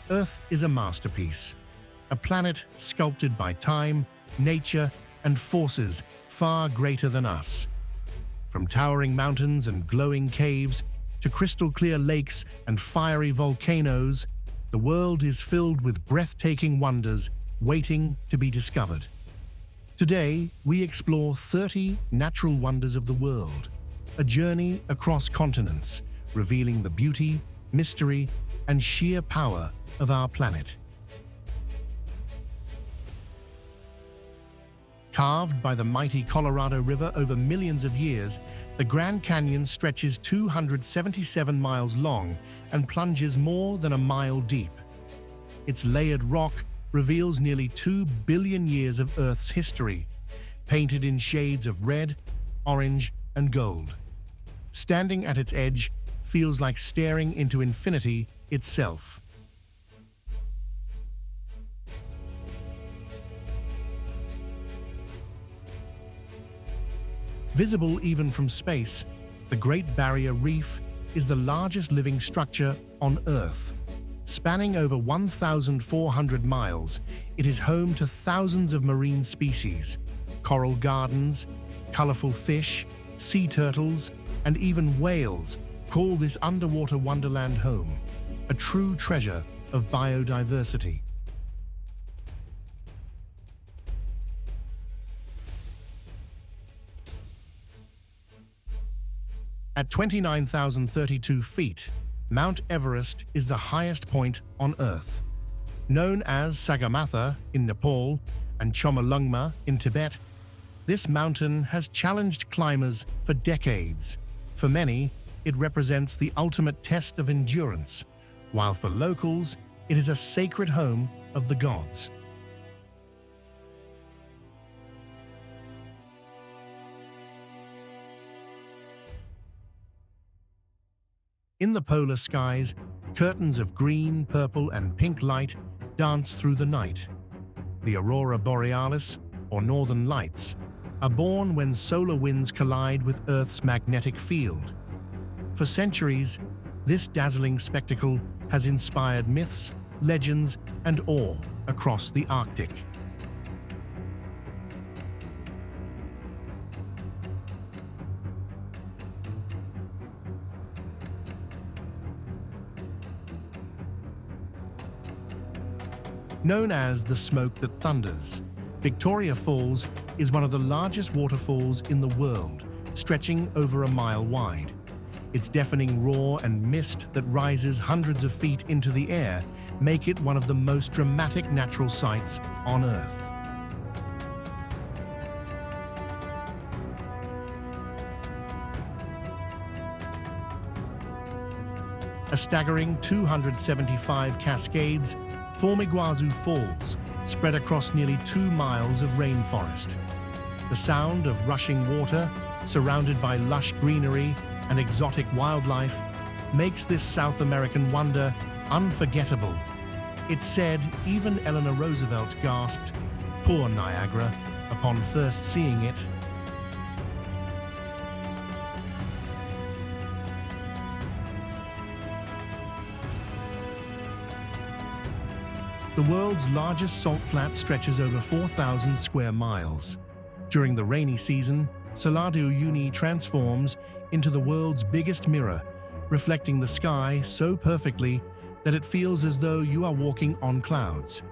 Earth is a masterpiece, a planet sculpted by time, nature, and forces far greater than us. From towering mountains and glowing caves to crystal-clear lakes and fiery volcanoes, the world is filled with breathtaking wonders waiting to be discovered. Today, we explore 30 natural wonders of the world, a journey across continents, revealing the beauty, mystery, and sheer power of our planet. Carved by the mighty Colorado River over millions of years, the Grand Canyon stretches 277 miles long and plunges more than a mile deep. Its layered rock reveals nearly 2 billion years of Earth's history, painted in shades of red, orange, and gold. Standing at its edge feels like staring into infinity itself. Visible even from space, the Great Barrier Reef is the largest living structure on Earth. Spanning over 1,400 miles, it is home to thousands of marine species, coral gardens, colorful fish, sea turtles, and even whales call this underwater wonderland home, a true treasure of biodiversity. At 29,032 feet, Mount Everest is the highest point on Earth. Known as Sagarmatha in Nepal and Chomolungma in Tibet, this mountain has challenged climbers for decades. For many, it represents the ultimate test of endurance, while for locals, it is a sacred home of the gods. In the polar skies, curtains of green, purple, and pink light dance through the night. The aurora borealis, or northern lights, are born when solar winds collide with Earth's magnetic field. For centuries, this dazzling spectacle has inspired myths, legends, and awe across the Arctic. Known as the smoke that thunders, Victoria Falls is one of the largest waterfalls in the world, stretching over a mile wide. Its deafening roar and mist that rises hundreds of feet into the air make it one of the most dramatic natural sights on Earth. A staggering 275 cascades form Iguazu Falls, spread across nearly 2 miles of rainforest. The sound of rushing water, surrounded by lush greenery and exotic wildlife, makes this South American wonder unforgettable. It's said even Eleanor Roosevelt gasped, "Poor Niagara," upon first seeing it. The world's largest salt flat stretches over 4,000 square miles. During the rainy season, Salar de Uyuni transforms into the world's biggest mirror, reflecting the sky so perfectly that it feels as though you are walking on clouds.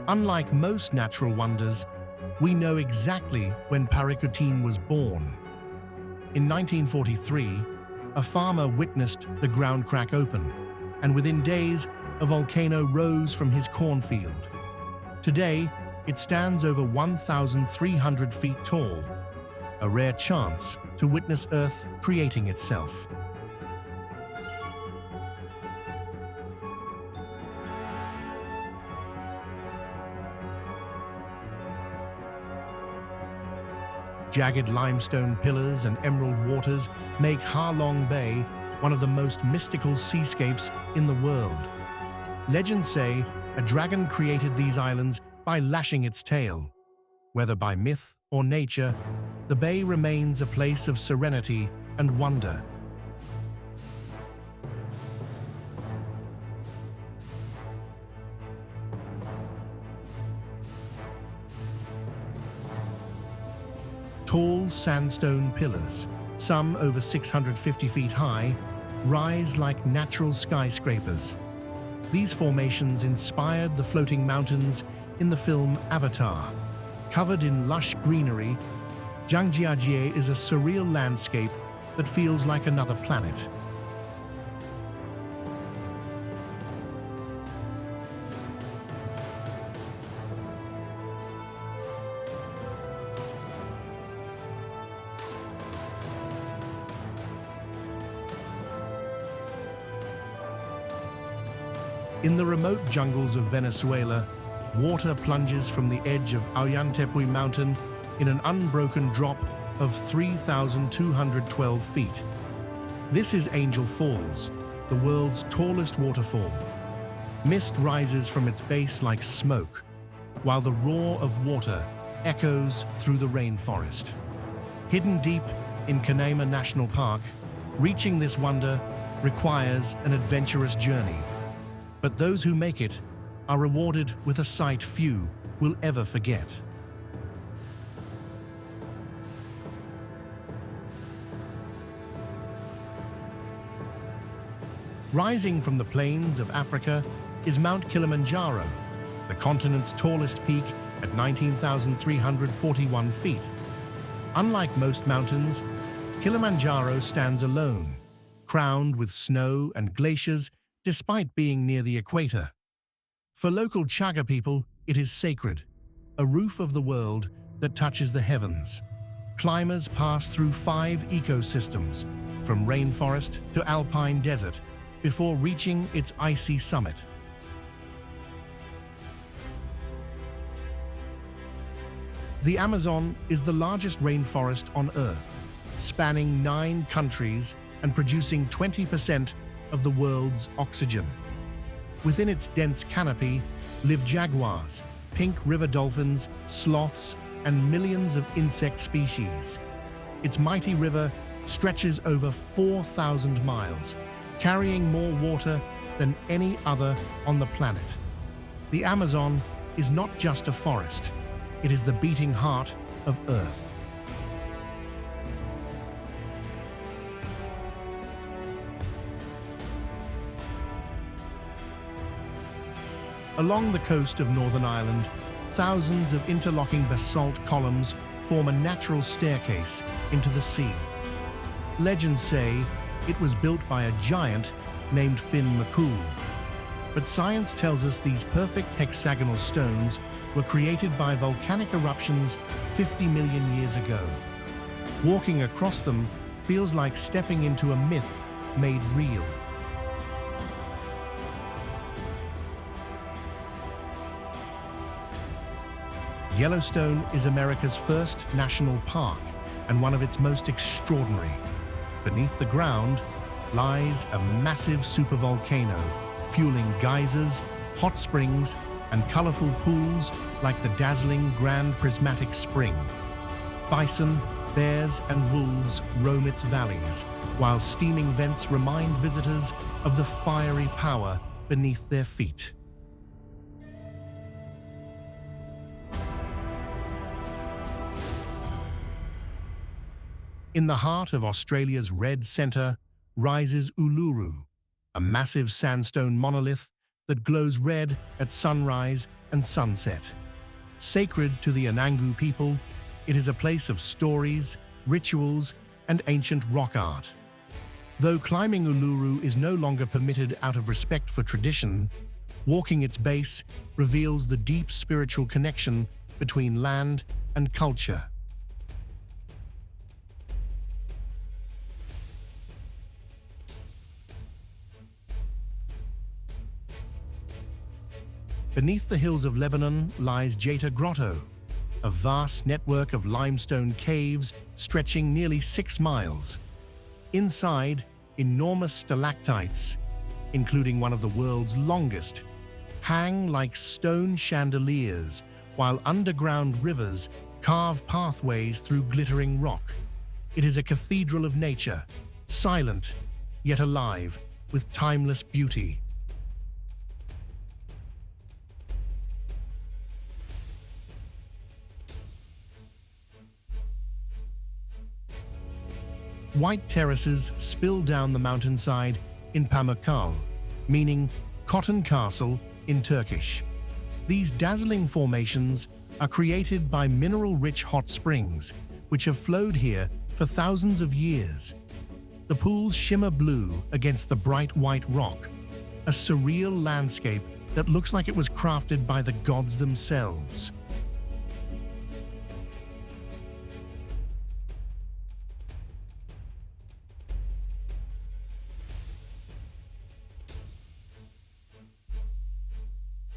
Unlike most natural wonders, we know exactly when Parikutene was born. In 1943, a farmer witnessed the ground crack open, and within days, a volcano rose from his cornfield. Today, it stands over 1,300 feet tall, a rare chance to witness Earth creating itself. Jagged limestone pillars and emerald waters make Ha Long Bay one of the most mystical seascapes in the world. Legends say a dragon created these islands by lashing its tail. Whether by myth or nature, the bay remains a place of serenity and wonder. Tall sandstone pillars, some over 650 feet high, rise like natural skyscrapers. These formations inspired the floating mountains in the film Avatar. Covered in lush greenery, Zhangjiajie is a surreal landscape that feels like another planet. In the remote jungles of Venezuela, water plunges from the edge of Ollantaytambo Mountain in an unbroken drop of 3,212 feet. This is Angel Falls, the world's tallest waterfall. Mist rises from its base like smoke, while the roar of water echoes through the rainforest. Hidden deep in Canaima National Park, reaching this wonder requires an adventurous journey. But those who make it are rewarded with a sight few will ever forget. Rising from the plains of Africa is Mount Kilimanjaro, the continent's tallest peak at 19,341 feet. Unlike most mountains, Kilimanjaro stands alone, crowned with snow and glaciers despite being near the equator. For local Chaga people, it is sacred, a roof of the world that touches the heavens. Climbers pass through 5 ecosystems, from rainforest to alpine desert, before reaching its icy summit. The Amazon is the largest rainforest on Earth, spanning 9 countries and producing 20% of the world's oxygen. Within its dense canopy live jaguars, pink river dolphins, sloths, and millions of insect species. Its mighty river stretches over 4,000 miles, carrying more water than any other on the planet. The Amazon is not just a forest, it is the beating heart of Earth. Along the coast of Northern Ireland, thousands of interlocking basalt columns form a natural staircase into the sea. Legends say it was built by a giant named Finn McCool. But science tells us these perfect hexagonal stones were created by volcanic eruptions 50 million years ago. Walking across them feels like stepping into a myth made real. Yellowstone is America's first national park and one of its most extraordinary. Beneath the ground lies a massive supervolcano, fueling geysers, hot springs, and colorful pools like the dazzling Grand Prismatic Spring. Bison, bears, and wolves roam its valleys, while steaming vents remind visitors of the fiery power beneath their feet. In the heart of Australia's red centre rises Uluru, a massive sandstone monolith that glows red at sunrise and sunset. Sacred to the Anangu people, it is a place of stories, rituals, and ancient rock art. Though climbing Uluru is no longer permitted out of respect for tradition, walking its base reveals the deep spiritual connection between land and culture. Beneath the hills of Lebanon lies Jeta Grotto, a vast network of limestone caves stretching nearly 6 miles. Inside, enormous stalactites, including one of the world's longest, hang like stone chandeliers, while underground rivers carve pathways through glittering rock. It is a cathedral of nature, silent yet alive with timeless beauty. White terraces spill down the mountainside in Pamukkale, meaning Cotton Castle in Turkish. These dazzling formations are created by mineral-rich hot springs, which have flowed here for thousands of years. The pools shimmer blue against the bright white rock, a surreal landscape that looks like it was crafted by the gods themselves.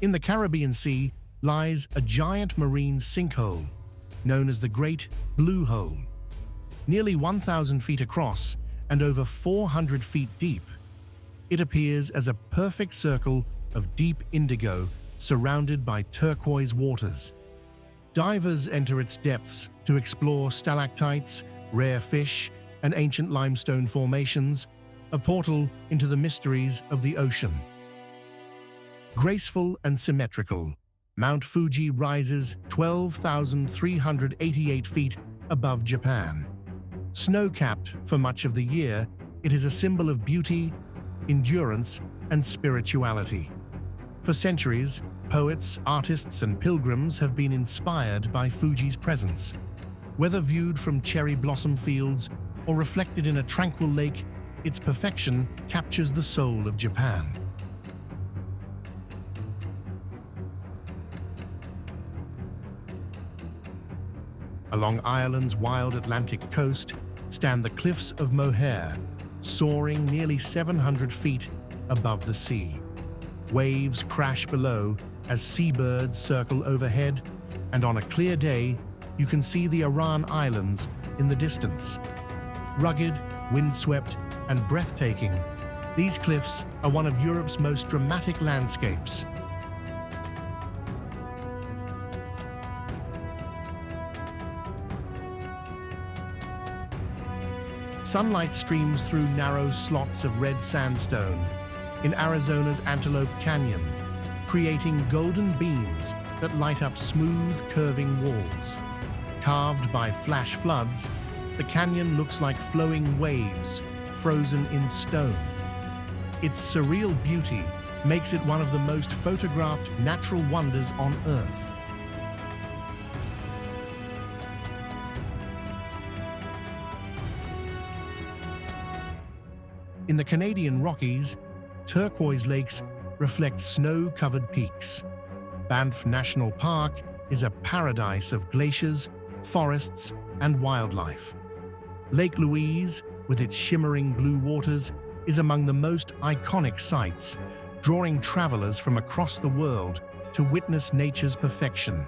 In the Caribbean Sea lies a giant marine sinkhole, known as the Great Blue Hole. Nearly 1,000 feet across and over 400 feet deep, it appears as a perfect circle of deep indigo surrounded by turquoise waters. Divers enter its depths to explore stalactites, rare fish, and ancient limestone formations, a portal into the mysteries of the ocean. Graceful and symmetrical, Mount Fuji rises 12,388 feet above Japan. Snow-capped for much of the year, it is a symbol of beauty, endurance, and spirituality. For centuries, poets, artists, and pilgrims have been inspired by Fuji's presence. Whether viewed from cherry blossom fields or reflected in a tranquil lake, its perfection captures the soul of Japan. Along Ireland's wild Atlantic coast stand the cliffs of Moher, soaring nearly 700 feet above the sea. Waves crash below as seabirds circle overhead, and on a clear day, you can see the Aran Islands in the distance. Rugged, windswept, and breathtaking, these cliffs are one of Europe's most dramatic landscapes. Sunlight streams through narrow slots of red sandstone in Arizona's Antelope Canyon, creating golden beams that light up smooth, curving walls. Carved by flash floods, the canyon looks like flowing waves, frozen in stone. Its surreal beauty makes it one of the most photographed natural wonders on Earth. In the Canadian Rockies, turquoise lakes reflect snow-covered peaks. Banff National Park is a paradise of glaciers, forests, and wildlife. Lake Louise, with its shimmering blue waters, is among the most iconic sights, drawing travelers from across the world to witness nature's perfection.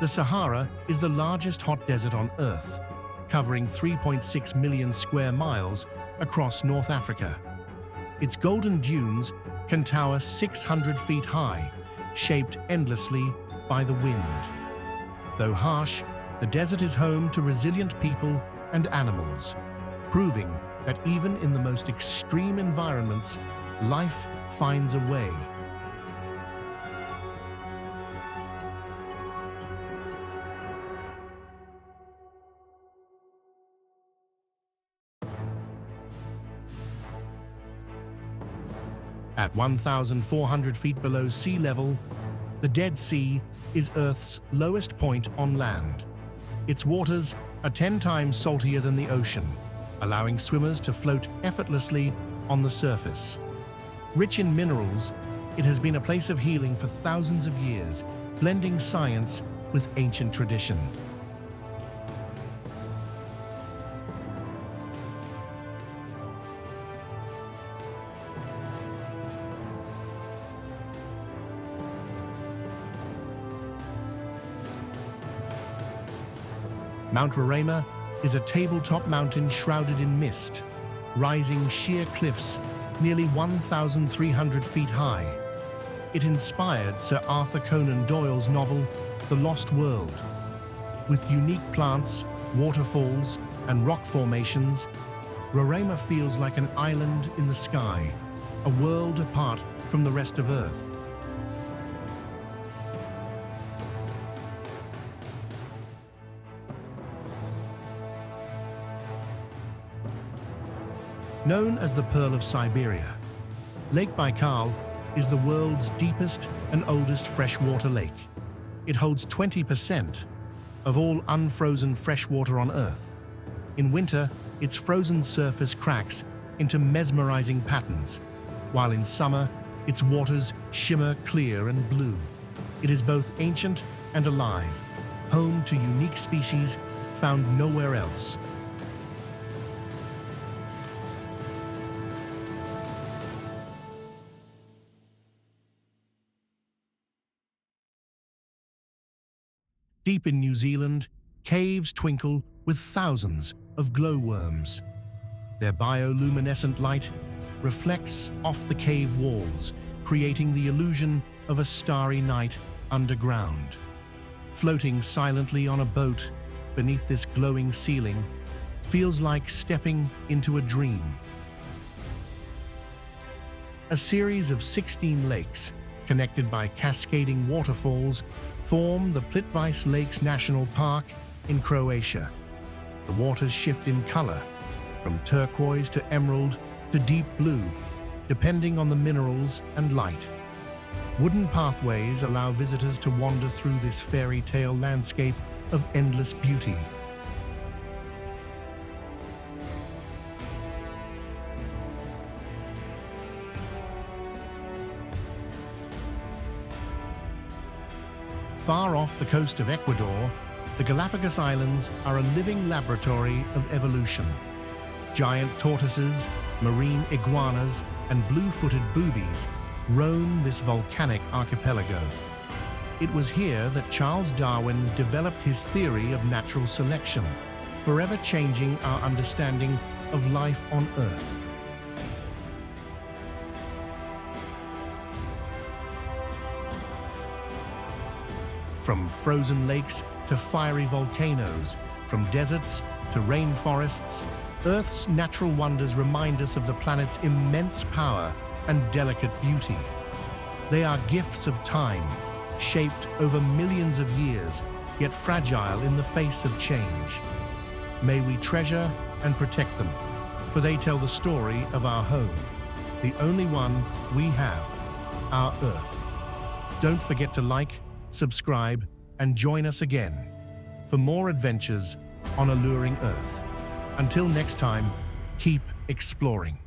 The Sahara is the largest hot desert on Earth, covering 3.6 million square miles across North Africa. Its golden dunes can tower 600 feet high, shaped endlessly by the wind. Though harsh, the desert is home to resilient people and animals, proving that even in the most extreme environments, life finds a way. At 1,400 feet below sea level, the Dead Sea is Earth's lowest point on land. Its waters are 10 times saltier than the ocean, allowing swimmers to float effortlessly on the surface. Rich in minerals, it has been a place of healing for thousands of years, blending science with ancient tradition. Mount Roraima is a tabletop mountain shrouded in mist, rising sheer cliffs nearly 1,300 feet high. It inspired Sir Arthur Conan Doyle's novel, The Lost World. With unique plants, waterfalls, and rock formations, Roraima feels like an island in the sky, a world apart from the rest of Earth. Known as the Pearl of Siberia, Lake Baikal is the world's deepest and oldest freshwater lake. It holds 20% of all unfrozen freshwater on Earth. In winter, its frozen surface cracks into mesmerizing patterns, while in summer, its waters shimmer clear and blue. It is both ancient and alive, home to unique species found nowhere else. Deep in New Zealand, caves twinkle with thousands of glowworms. Their bioluminescent light reflects off the cave walls, creating the illusion of a starry night underground. Floating silently on a boat beneath this glowing ceiling feels like stepping into a dream. A series of 16 lakes, connected by cascading waterfalls, form the Plitvice Lakes National Park in Croatia. The waters shift in color, from turquoise to emerald to deep blue, depending on the minerals and light. Wooden pathways allow visitors to wander through this fairy tale landscape of endless beauty. Far off the coast of Ecuador, the Galapagos Islands are a living laboratory of evolution. Giant tortoises, marine iguanas, and blue-footed boobies roam this volcanic archipelago. It was here that Charles Darwin developed his theory of natural selection, forever changing our understanding of life on Earth. From frozen lakes to fiery volcanoes, from deserts to rainforests, Earth's natural wonders remind us of the planet's immense power and delicate beauty. They are gifts of time, shaped over millions of years, yet fragile in the face of change. May we treasure and protect them, for they tell the story of our home, the only one we have, our Earth. Don't forget to like, subscribe, and join us again for more adventures on Alluring Earth. Until next time, keep exploring.